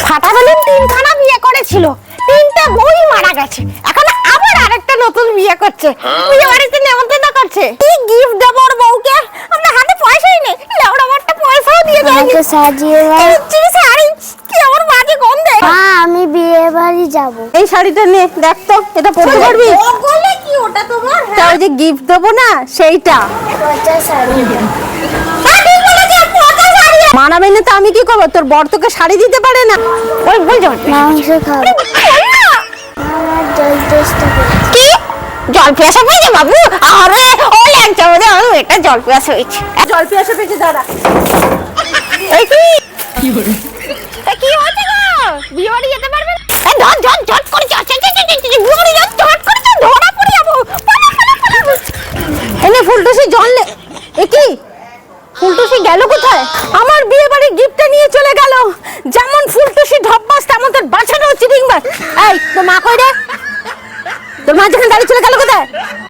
ফাটা বেলুন তিনখানা বিয়ে করেছিল, তিনটে বই মারা গেছে, এখন আবার আরেকটা নতুন বিয়ে করছে, বিয়ে বাড়িতে নেমন্তন্ন করছে। কি গিফট দেবো ওর বউকে? আমার হাতে পয়সাই নেই, লেওড়া আমারটা পয়সাও দিয়ে দেয়নি। আমাকে সাজিয়ে দাও। এই শাড়ি কি আমার বাজে গন্ধে। মা আমি বিয়ে বাড়ি যাব। এই শাড়িটা নে, দেখ তো এটা পরতে পারবি? বলে কি ওটা তোমার? তাও যে গিফট দেবো না সেইটা। পচা শাড়ি। মানাবে না তো আমি কি করবো? তোর বর তোকে শাড়ি দিতে পারে না। ওই বল যাও মাংস খাবো। আমার জল তেষ্টা করছে। কি জল পিয়াসা পেয়েছে বাবু? আরে ও ল্যাংচা বলে আমি এটা জল পিয়াসা হয়েছে। জল পিয়াসা পেয়েছে দাঁড়া। এই কি কি হচ্ছে গো? বিয়ে বাড়ি যেতে পারবে না? এই ধর ধর ধর করে চল চল চল চল বিয়ে বাড়ি যা ধর করে চল, ধরা পড়ে যাবো। এনে ফুলটুসি জল নে। এ কি ফুলটুসি গেল কোথায়? আমার বিয়ে বাড়ির গিফটটা নিয়ে চলে গেল। যেমন ফুলটুসি ঢপবাস তেমন তোর বাছানো চিটিংবাজ। এই তোর মা কই রে? তোর মা যেখানে দাঁড়িয়ে চলে গেল কোথায়?